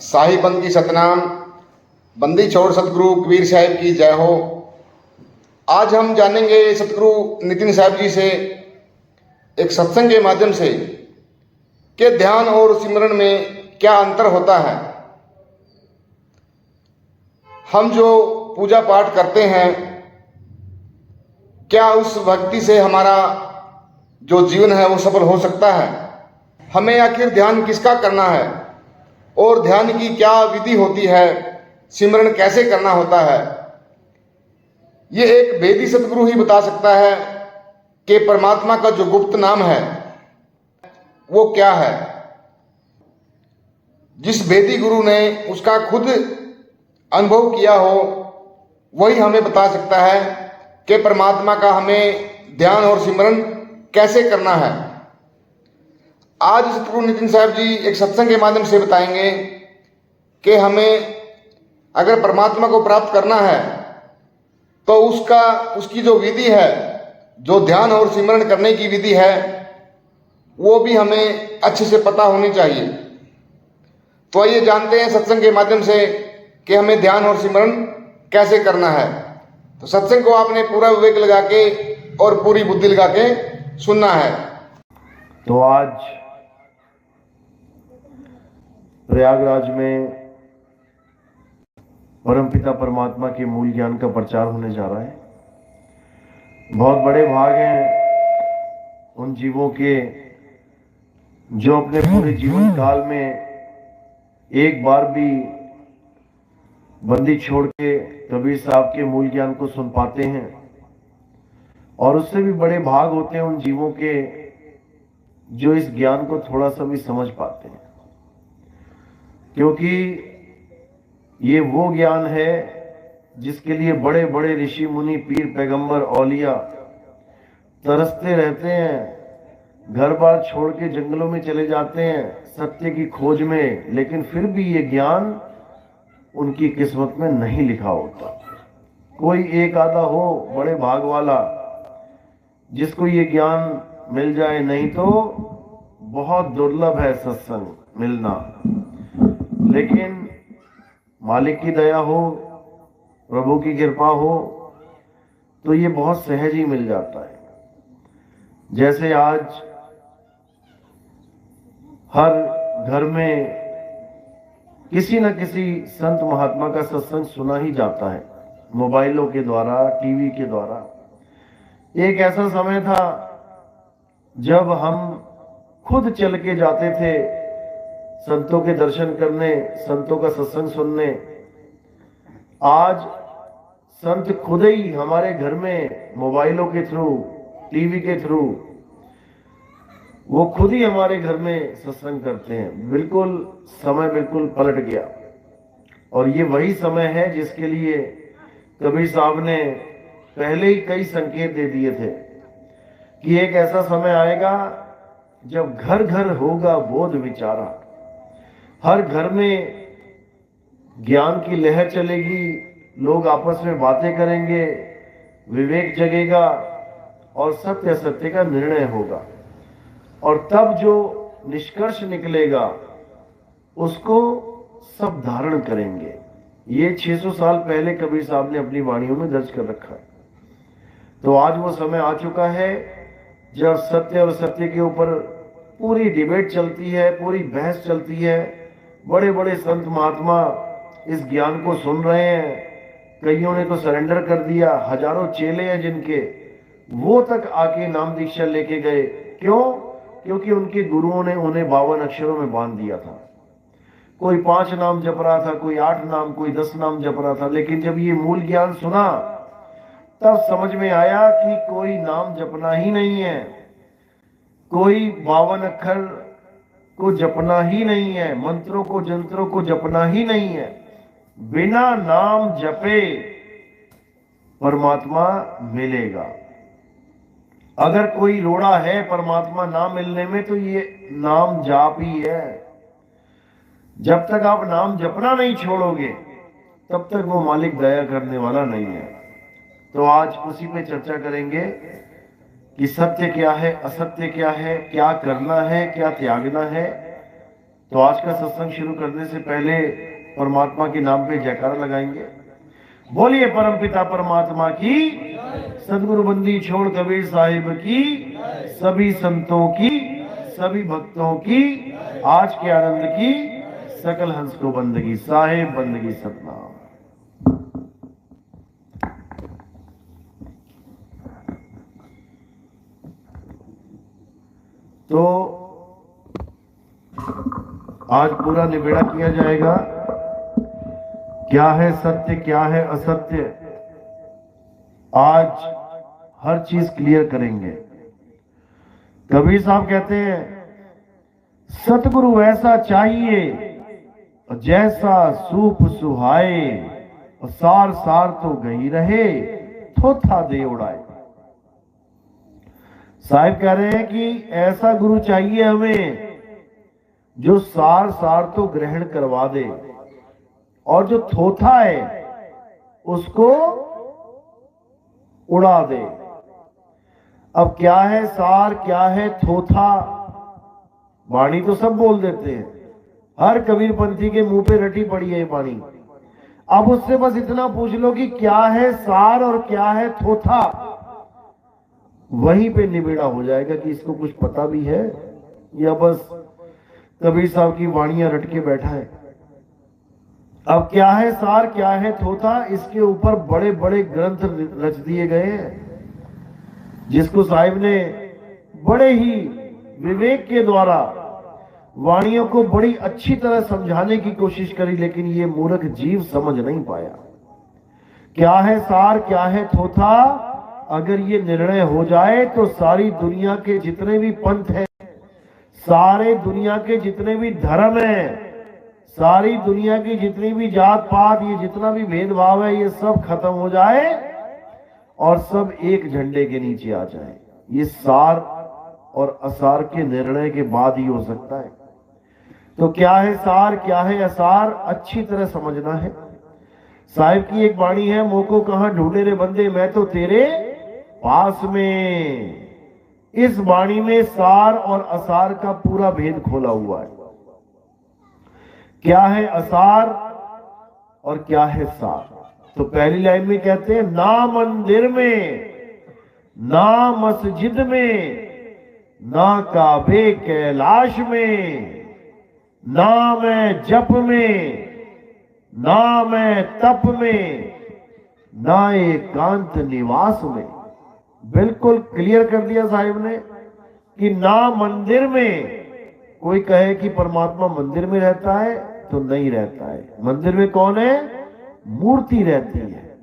साहिब बंद की सतनाम, बंदी छोड़ सतगुरु कबीर साहिब की जय हो। आज हम जानेंगे सतगुरु नितिन साहब जी से एक सत्संग के माध्यम से कि ध्यान और सिमरन में क्या अंतर होता है। हम जो पूजा पाठ करते हैं, क्या उस भक्ति से हमारा जो जीवन है वो सफल हो सकता है? हमें आखिर ध्यान किसका करना है और ध्यान की क्या विधि होती है, सिमरन कैसे करना होता है, ये एक वेदी सतगुरु ही बता सकता है कि परमात्मा का जो गुप्त नाम है वो क्या है। जिस वेदी गुरु ने उसका खुद अनुभव किया हो वही हमें बता सकता है कि परमात्मा का हमें ध्यान और सिमरन कैसे करना है। आज सतगुरु नितिन साहब जी एक सत्संग के माध्यम से बताएंगे कि हमें अगर परमात्मा को प्राप्त करना है तो उसकी जो विधि है, जो ध्यान और सिमरन करने की विधि है, वो भी हमें अच्छे से पता होनी चाहिए। तो आइए जानते हैं सत्संग के माध्यम से कि हमें ध्यान और सिमरन कैसे करना है। तो सत्संग को आपने पूरा विवेक लगा के और पूरी बुद्धि लगा के सुनना है। तो आज प्रयागराज में परमपिता परमात्मा के मूल ज्ञान का प्रचार होने जा रहा है। बहुत बड़े भाग हैं उन जीवों के जो अपने पूरे जीवन काल में एक बार भी बंदी छोड़ के कबीर साहब के मूल ज्ञान को सुन पाते हैं, और उससे भी बड़े भाग होते हैं उन जीवों के जो इस ज्ञान को थोड़ा सा भी समझ पाते हैं, क्योंकि ये वो ज्ञान है जिसके लिए बड़े बड़े ऋषि मुनि, पीर, पैगंबर, औलिया तरसते रहते हैं, घर बार छोड़ के जंगलों में चले जाते हैं सत्य की खोज में, लेकिन फिर भी ये ज्ञान उनकी किस्मत में नहीं लिखा होता। कोई एक आधा हो बड़े भाग वाला जिसको ये ज्ञान मिल जाए, नहीं तो बहुत दुर्लभ है सत्संग मिलना। लेकिन मालिक की दया हो, प्रभु की कृपा हो तो ये बहुत सहज ही मिल जाता है। जैसे आज हर घर में किसी न किसी संत महात्मा का सत्संग सुना ही जाता है, मोबाइलों के द्वारा, टीवी के द्वारा। एक ऐसा समय था जब हम खुद चल के जाते थे संतों के दर्शन करने, संतों का सत्संग सुनने। आज संत खुद ही हमारे घर में मोबाइलों के थ्रू, टीवी के थ्रू, वो खुद ही हमारे घर में सत्संग करते हैं। बिल्कुल समय बिल्कुल पलट गया, और ये वही समय है जिसके लिए कबीर साहब ने पहले ही कई संकेत दे दिए थे कि एक ऐसा समय आएगा जब घर घर होगा बोध विचारा। हर घर में ज्ञान की लहर चलेगी, लोग आपस में बातें करेंगे, विवेक जगेगा और सत्य असत्य का निर्णय होगा, और तब जो निष्कर्ष निकलेगा उसको सब धारण करेंगे। ये 600 साल पहले कबीर साहब ने अपनी वाणियों में दर्ज कर रखा है। तो आज वो समय आ चुका है जब सत्य और सत्य के ऊपर पूरी डिबेट चलती है, पूरी बहस चलती है। बड़े बड़े संत महात्मा इस ज्ञान को सुन रहे हैं, कईयों ने तो सरेंडर कर दिया, हजारों चेले हैं जिनके, वो तक आके नाम दीक्षा लेके गए। क्यों? क्योंकि उनके गुरुओं ने उन्हें 52 अक्षरों में बांध दिया था। कोई 5 नाम जप रहा था, कोई 8 नाम, कोई 10 नाम जप रहा था। लेकिन जब ये मूल ज्ञान सुना तब समझ में आया कि कोई नाम जपना ही नहीं है, कोई 52 अक्षर को जपना ही नहीं है, मंत्रों को, जंत्रों को जपना ही नहीं है। बिना नाम जपे परमात्मा मिलेगा। अगर कोई रोड़ा है परमात्मा ना मिलने में तो ये नाम जाप ही है। जब तक आप नाम जपना नहीं छोड़ोगे तब तक वो मालिक दया करने वाला नहीं है। तो आज उसी पे चर्चा करेंगे कि सत्य क्या है, असत्य क्या है, क्या करना है, क्या त्यागना है, तो आज का सत्संग शुरू करने से पहले परमात्मा के नाम पे जयकारा लगाएंगे। बोलिए परमपिता परमात्मा की, सदगुरु बंदी छोड़ कबीर साहिब की, सभी संतों की, सभी भक्तों की, आज के आनंद की, सकल हंस को बंदगी, साहिब बंदगी सतनाम। तो आज पूरा निबेड़ा किया जाएगा, क्या है सत्य, क्या है असत्य, आज हर चीज क्लियर करेंगे। कबीर साहब कहते हैं, सतगुरु ऐसा चाहिए जैसा सूप सुहाए, और सार सार तो गई रहे, थोथा दे उड़ाए। साहिब कह रहे हैं कि ऐसा गुरु चाहिए हमें जो सार सार तो ग्रहण करवा दे, और जो थोथा है उसको उड़ा दे। अब क्या है सार, क्या है थोथा? वाणी तो सब बोल देते हैं, हर कबीरपंथी के मुंह पे रटी पड़ी है ये वाणी। अब उससे बस इतना पूछ लो कि क्या है सार और क्या है थोथा, वहीं पे निबेड़ा हो जाएगा कि इसको कुछ पता भी है या बस कबीर साहब की वाणियां रट के बैठा है। अब क्या है सार, क्या है थोथा, इसके ऊपर बड़े बड़े ग्रंथ रच दिए गए हैं, जिसको साहिब ने बड़े ही विवेक के द्वारा वाणियों को बड़ी अच्छी तरह समझाने की कोशिश करी, लेकिन ये मूर्ख जीव समझ नहीं पाया। क्या है सार, क्या है थोथा, अगर ये निर्णय हो जाए तो सारी दुनिया के जितने भी पंथ हैं, सारे दुनिया के जितने भी धर्म हैं, सारी दुनिया की जितनी भी जात पात, ये जितना भी भेदभाव है, ये सब खत्म हो जाए और सब एक झंडे के नीचे आ जाए। ये सार और असार के निर्णय के बाद ही हो सकता है। तो क्या है सार, क्या है असार, अच्छी तरह समझना है। साहिब की एक वाणी है, मोको कहां ढूंढे रे बंदे, मैं तो तेरे पास में। इस वाणी में सार और असार का पूरा भेद खोला हुआ है। क्या है असार और क्या है सार? तो पहली लाइन में कहते हैं, ना मंदिर में, ना मस्जिद में, ना काबे कैलाश में, ना मैं जप में, ना मैं तप में, ना एकांत निवास में। बिल्कुल क्लियर कर दिया साहिब ने कि ना मंदिर में, कोई कहे कि परमात्मा मंदिर में रहता है तो नहीं रहता है। मंदिर में कौन है? मूर्ति रहती है।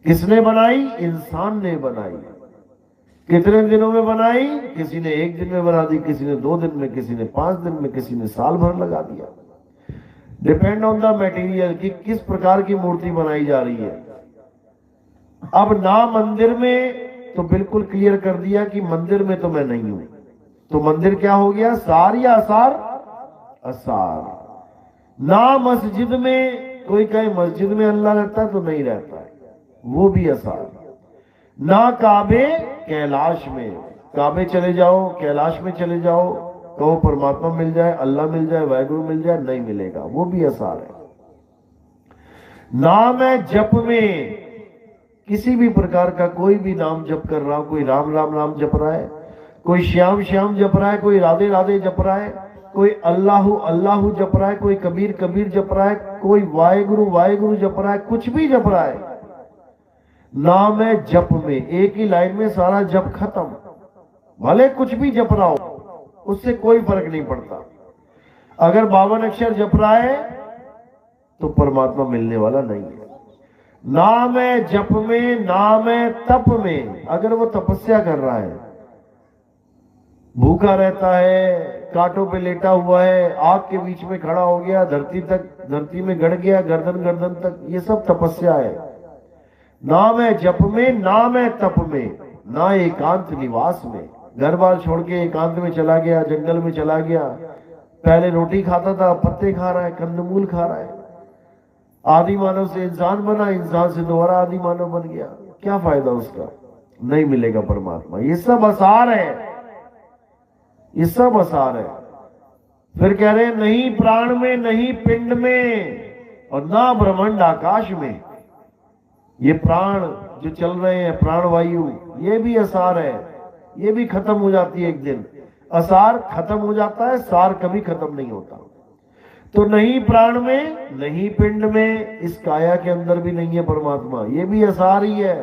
किसने बनाई? इंसान ने बनाई। कितने दिनों में बनाई? किसी ने एक दिन में बना दी, किसी ने 2 दिन में, किसी ने 5 दिन में, किसी ने साल भर लगा दिया। डिपेंड ऑन द मटेरियल कि किस प्रकार की मूर्ति बनाई जा रही है। अब ना मंदिर में तो बिल्कुल क्लियर कर दिया कि मंदिर में तो मैं नहीं हूं। तो मंदिर क्या हो गया? सार या असार? असार। ना मस्जिद में, कोई कहे मस्जिद में अल्लाह रहता है तो नहीं रहता है, वो भी असार। ना काबे कैलाश में, काबे चले जाओ, कैलाश में चले जाओ, कहो परमात्मा मिल जाए, अल्लाह मिल जाए, वाहिगुरु मिल जाए, नहीं मिलेगा, वो भी असार है। ना मैं जप में, किसी भी प्रकार का कोई भी नाम जप कर रहा हो, कोई राम राम नाम जप रहा है, कोई श्याम श्याम जप रहा है, कोई राधे राधे जप रहा है, कोई अल्लाहु अल्लाहु जप रहा है, कोई कबीर कबीर जप रहा है, कोई वाहिगुरु वाहिगुरु जप रहा है, कुछ भी जप रहा है, नाम है जप में। एक ही लाइन में सारा जप खत्म। भले कुछ भी जप रहा हो, उससे कोई फर्क नहीं पड़ता। अगर 52 अक्षर जप रहा है तो परमात्मा मिलने वाला नहीं है। नाम है जप में, नाम है तप में। अगर वो तपस्या कर रहा है, भूखा रहता है, कांटों पे लेटा हुआ है, आग के बीच में खड़ा हो गया, धरती में गड़ गया, गर्दन गर्दन तक, ये सब तपस्या है। नाम है जप में, नाम है तप में, ना एकांत निवास में। घर बार छोड़ के एकांत में चला गया, जंगल में चला गया, पहले रोटी खाता था, पत्ते खा रहा है, कंदमूल खा रहा है, आदि मानव से इंसान बना, इंसान से दोबारा आदि मानव बन गया, क्या फायदा उसका? नहीं मिलेगा परमात्मा। ये सब आसार है, ये सब आसार है। फिर कह रहे हैं नहीं प्राण में, नहीं पिंड में और ना ब्रह्मांड आकाश में। ये प्राण जो चल रहे हैं, प्राणवायु, ये भी असार है, ये भी खत्म हो जाती है एक दिन। असार खत्म हो जाता है, सार कभी खत्म नहीं होता। तो नहीं प्राण में, नहीं पिंड में, इस काया के अंदर भी नहीं है परमात्मा, ये भी असार ही है।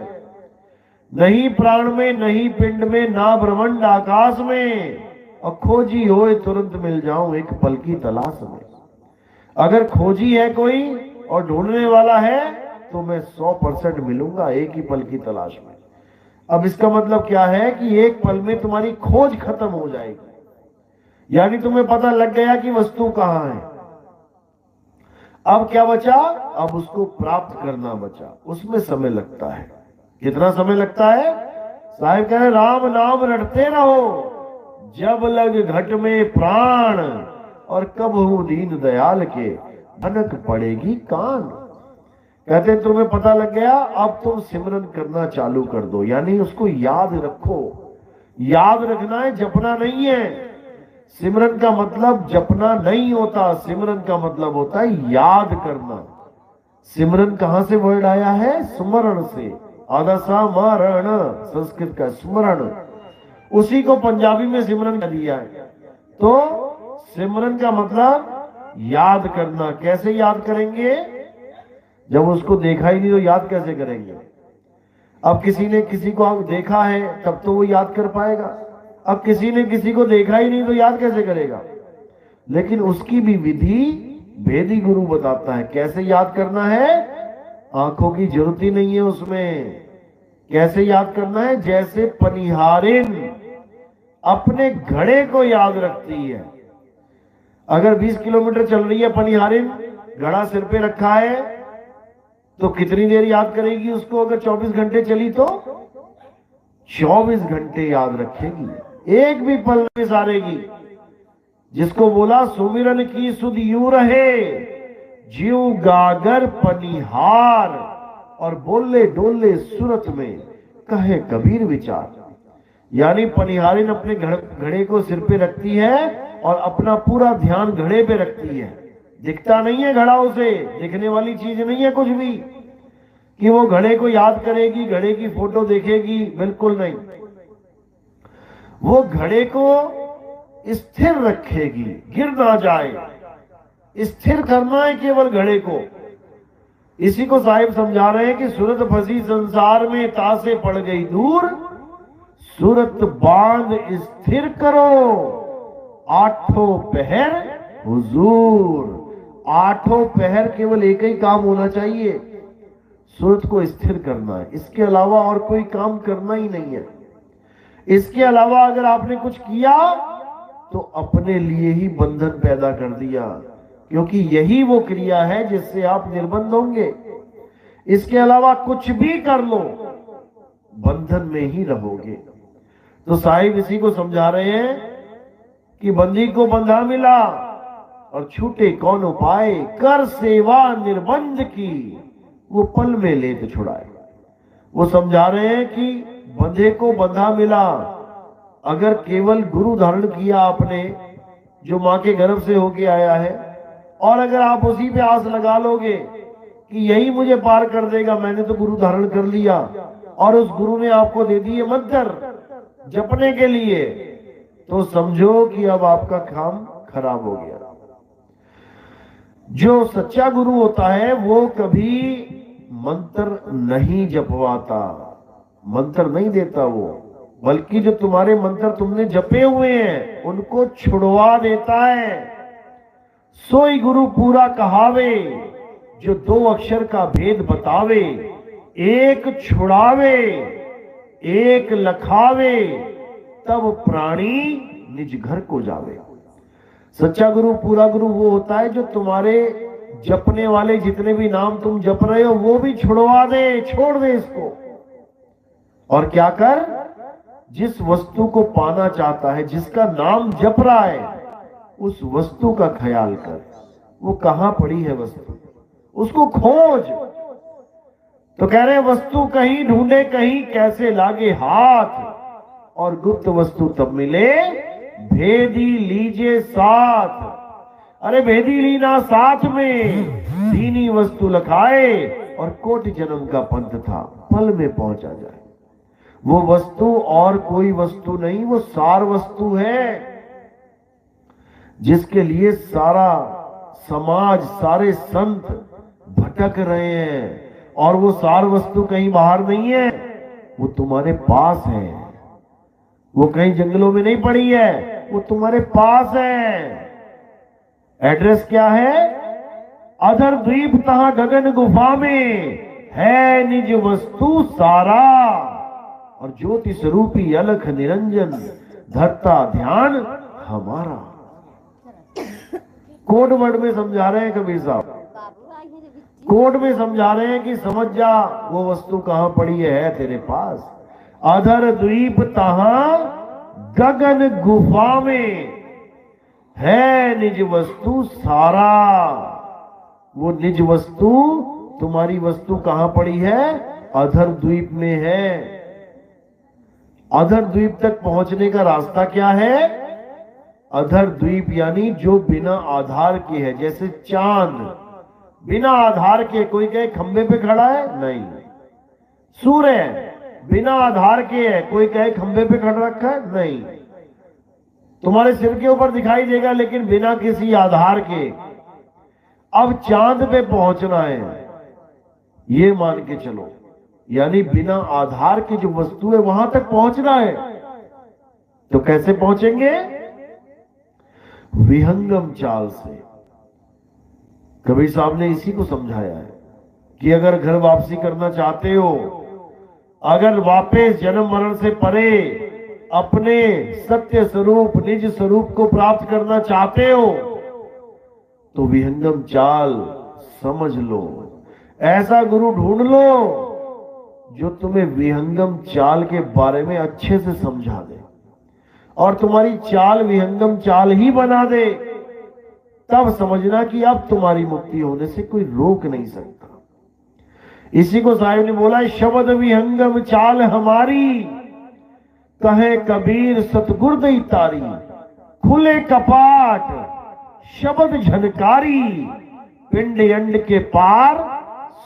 नहीं प्राण में, नहीं पिंड में, ना ब्रह्मांड आकाश में, और खोजी होए तुरंत मिल जाऊं एक पल की तलाश में। अगर खोजी है कोई और ढूंढने वाला है तो मैं 100% मिलूंगा एक ही पल की तलाश में। अब इसका मतलब क्या है कि एक पल में तुम्हारी खोज खत्म हो जाएगी, यानी तुम्हें पता लग गया कि वस्तु कहां है। अब क्या बचा? अब उसको प्राप्त करना बचा, उसमें समय लगता है। कितना समय लगता है? साहिब कह रहे राम नाम रटते रहो जब लग घट में प्राण, और कब हूं दीन दयाल के भनक पड़ेगी कान। कहते हैं तुम्हें पता लग गया, अब तुम सिमरन करना चालू कर दो, यानी उसको याद रखो। याद रखना है, जपना नहीं है। सिमरन का मतलब जपना नहीं होता, सिमरन का मतलब होता है याद करना। सिमरन कहां से वर्ड आया है? स्मरण से। आधा सामरण संस्कृत का स्मरण, उसी को पंजाबी में सिमरन कर दिया है। तो सिमरन का मतलब याद करना। कैसे याद करेंगे? जब उसको देखा ही नहीं तो याद कैसे करेंगे? अब किसी ने किसी को देखा है तब तो वो याद कर पाएगा। अब किसी ने किसी को देखा ही नहीं तो याद कैसे करेगा? लेकिन उसकी भी विधि वेदी गुरु बताता है कैसे याद करना है। आंखों की जरूरत ही नहीं है उसमें। कैसे याद करना है? जैसे पनिहारिन अपने घड़े को याद रखती है। अगर 20 किलोमीटर चल रही है पनिहारिन, घड़ा सिर पे रखा है, तो कितनी देर याद करेगी उसको? अगर 24 घंटे चली तो 24 घंटे याद रखेगी, एक भी पल नहीं सारेगी। जिसको बोला सुमिरन की सुध यूं रहे जीव गागर पनिहार, और बोले डोले सूरत में कहे कबीर विचार। यानी पनिहारिन अपने घड़े को सिर पे रखती है और अपना पूरा ध्यान घड़े पे रखती है। दिखता नहीं है घड़ा, उसे दिखने वाली चीज नहीं है कुछ भी कि वो घड़े को याद करेगी, घड़े की फोटो देखेगी, बिल्कुल नहीं। वो घड़े को स्थिर रखेगी, गिर ना जाए, स्थिर करना है केवल घड़े को। इसी को साहिब समझा रहे हैं कि सूरत फंसी संसार में तासे पड़ गई दूर, सूरत बांध स्थिर करो आठों पहर हुजूर। आठों पहर केवल एक ही काम होना चाहिए, सूरत को स्थिर करना है। इसके अलावा और कोई काम करना ही नहीं है। इसके अलावा अगर आपने कुछ किया तो अपने लिए ही बंधन पैदा कर दिया, क्योंकि यही वो क्रिया है जिससे आप निर्बंध होंगे। इसके अलावा कुछ भी कर लो बंधन में ही रहोगे। तो साहिब इसी को समझा रहे हैं कि बंदी को बंधा मिला और छूटे कौन उपाय, कर सेवा निर्बंध की वो पल में लेत छुड़ाए। वो समझा रहे हैं कि बंधे को बंधा मिला, अगर केवल गुरु धारण किया आपने जो मां के गर्भ से होके आया है, और अगर आप उसी पे आस लगा लोगे कि यही मुझे पार कर देगा, मैंने तो गुरु धारण कर लिया, और उस गुरु ने आपको दे दिए मंत्र जपने के लिए, तो समझो कि अब आपका काम खराब हो गया। जो सच्चा गुरु होता है वो कभी मंत्र नहीं जपवाता, मंत्र नहीं देता वो, बल्कि जो तुम्हारे मंत्र तुमने जपे हुए हैं उनको छुड़वा देता है। सोई गुरु पूरा कहावे जो दो अक्षर का भेद बतावे, एक छुड़ावे एक लखावे, तब प्राणी निज घर को जावे। सच्चा गुरु, पूरा गुरु वो होता है जो तुम्हारे जपने वाले जितने भी नाम तुम जप रहे हो वो भी छुड़वा दे, छोड़ दे इसको। और क्या कर, जिस वस्तु को पाना चाहता है, जिसका नाम जप रहा है, उस वस्तु का ख्याल कर। वो कहां पड़ी है वस्तु, उसको खोज। तो कह रहे वस्तु कहीं ढूंढे कहीं कैसे लागे हाथ, और गुप्त वस्तु तब मिले भेदी लीजिए साथ। अरे भेदी लीना साथ में, दीनी वस्तु लखाए, और कोटि जन्म का पंथ था, पल में पहुंचा जाए। वो वस्तु और कोई वस्तु नहीं, वो सार वस्तु है, जिसके लिए सारा समाज, सारे संत भटक रहे हैं। और वो सार वस्तु कहीं बाहर नहीं है, वो तुम्हारे पास है। वो कहीं जंगलों में नहीं पड़ी है, वो तुम्हारे पास है। एड्रेस क्या है? अधर द्वीप तहां गगन गुफा में, है निज वस्तु सारा। और ज्योति स्वरूपी अलख निरंजन, धरता ध्यान हमारा। कोड वर्ड में समझा रहे हैं कबीर साहब, कोड में समझा रहे हैं कि समझ जा वो वस्तु कहां पड़ी है तेरे पास। अधर द्वीप तहां गगन गुफा में, है निज वस्तु सारा। वो निज वस्तु, तुम्हारी वस्तु कहां पड़ी है? अधर द्वीप में है। अधर द्वीप तक पहुंचने का रास्ता क्या है? अधर द्वीप यानी जो बिना आधार के है। जैसे चांद बिना आधार के, कोई कहे खंबे पे खड़ा है, नहीं। सूर्य बिना आधार के है, कोई कहे खंबे पे खड़ा रखा है, नहीं। तुम्हारे सिर के ऊपर दिखाई देगा लेकिन बिना किसी आधार के। अब चांद पे पहुंचना है, ये मान के चलो, यानी बिना आधार की जो वस्तु है वहां तक पहुंचना है। तो कैसे पहुंचेंगे? विहंगम चाल से। कबीर साहब ने इसी को समझाया है कि अगर घर वापसी करना चाहते हो, अगर वापस जन्म मरण से परे अपने सत्य स्वरूप, निज स्वरूप को प्राप्त करना चाहते हो, तो विहंगम चाल समझ लो। ऐसा गुरु ढूंढ लो जो तुम्हें विहंगम चाल के बारे में अच्छे से समझा दे और तुम्हारी चाल विहंगम चाल ही बना दे। तब समझना कि अब तुम्हारी मुक्ति होने से कोई रोक नहीं सकता। इसी को साहिब ने बोला, शब्द विहंगम चाल हमारी, कहे कबीर सतगुर दई तारी। खुले कपाट शब्द झनकारी, पिंड अंड के पार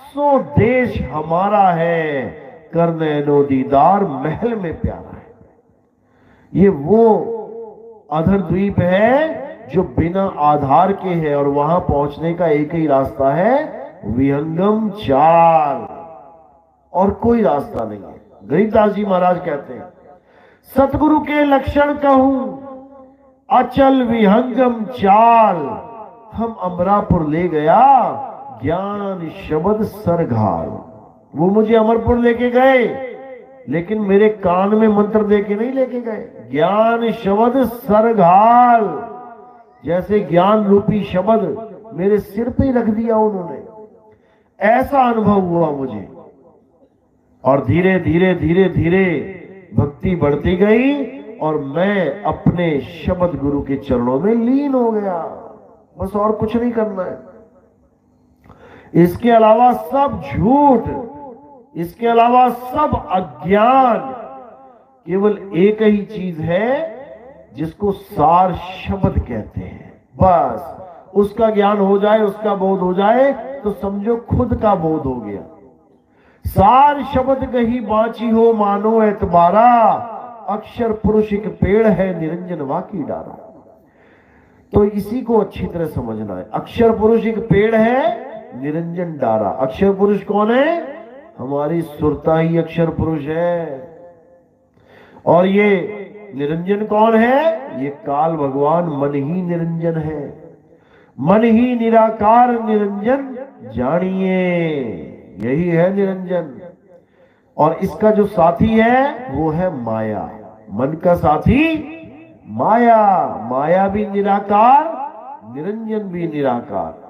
सो देश हमारा है। करने नो दीदार महल में प्यारा है। ये वो अधर द्वीप है जो बिना आधार के है और वहां पहुंचने का एक ही रास्ता है, विहंगम चाल, और कोई रास्ता नहीं है। गरीबदास जी महाराज कहते हैं, सतगुरु के लक्षण कहूं अचल विहंगम चाल। हम अमरापुर ले गया ज्ञान शब्द सरघाल। वो मुझे अमरपुर लेके गए लेकिन मेरे कान में मंत्र देके नहीं लेके गए। ज्ञान शब्द सरघाल, जैसे ज्ञान रूपी शब्द मेरे सिर पे रख दिया उन्होंने। ऐसा अनुभव हुआ मुझे। और धीरे धीरे धीरे धीरे भक्ति बढ़ती गई और मैं अपने शब्द गुरु के चरणों में लीन हो गया। बस और कुछ नहीं करना है। इसके अलावा सब झूठ, इसके अलावा सब अज्ञान। केवल एक ही चीज है जिसको सार शब्द कहते हैं। बस उसका ज्ञान हो जाए, उसका बोध हो जाए तो समझो खुद का बोध हो गया। सार शब्द कहीं बांची हो मानो एतबारा, अक्षर पुरुष एक पेड़ है निरंजन वाकी डारा। तो इसी को अच्छी तरह समझना है। अक्षर पुरुष एक पेड़ है, निरंजन डारा। अक्षर पुरुष कौन है? हमारी सुरता ही अक्षर पुरुष है। और ये निरंजन कौन है? ये काल भगवान मन ही निरंजन है। मन ही निराकार निरंजन जानिए, यही है निरंजन। और इसका जो साथी है वो है माया। मन का साथी माया। माया भी निराकार, निरंजन भी निराकार।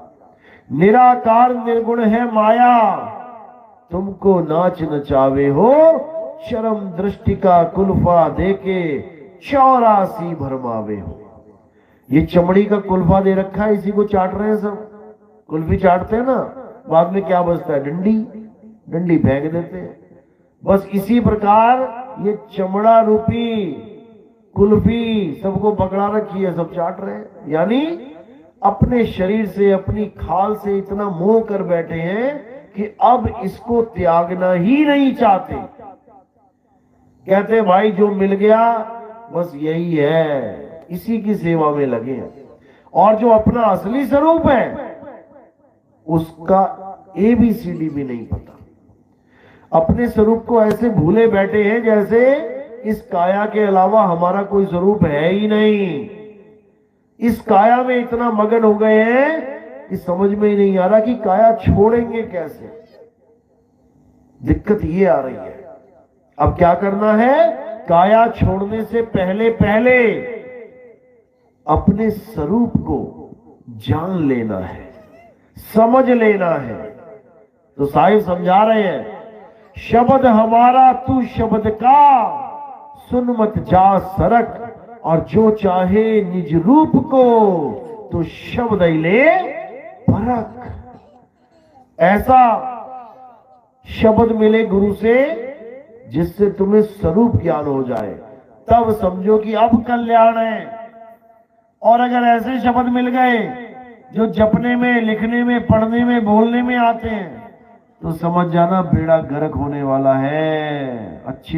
निराकार निर्गुण है माया। तुमको नाच नचावे हो, शर्म दृष्टि का कुल्फा देके 84 भरमावे हो। ये चमड़ी का कुल्फा दे रखा है, इसी को चाट रहे हैं सब। कुल्फी चाटते हैं ना, बाद में क्या बचता है? डंडी। डंडी फेंक देते हैं। बस इसी प्रकार ये चमड़ा रूपी कुल्फी सबको पकड़ा रखी है, सब चाट रहे हैं। यानी अपने शरीर से, अपनी खाल से इतना मोह कर बैठे हैं कि अब इसको त्यागना ही नहीं चाहते। कहते भाई जो मिल गया बस यही है, इसी की सेवा में लगे हैं। और जो अपना असली स्वरूप है उसका ABCD भी नहीं पता। अपने स्वरूप को ऐसे भूले बैठे हैं जैसे इस काया के अलावा हमारा कोई स्वरूप है ही नहीं। इस काया में इतना मगन हो गए हैं कि समझ में ही नहीं आ रहा कि काया छोड़ेंगे कैसे। दिक्कत ये आ रही है। अब क्या करना है? काया छोड़ने से पहले पहले अपने स्वरूप को जान लेना है, समझ लेना है। तो साहिब समझा रहे हैं, शब्द हमारा तू शब्द का, सुन मत जा सरक, और जो चाहे निज रूप को तो शब्द ले परख। ऐसा शब्द मिले गुरु से जिससे तुम्हें स्वरूप ज्ञान हो जाए, तब समझो कि अब कल्याण है। और अगर ऐसे शब्द मिल गए जो जपने में, लिखने में, पढ़ने में, बोलने में आते हैं तो समझ जाना बेड़ा गर्क होने वाला है। अच्छी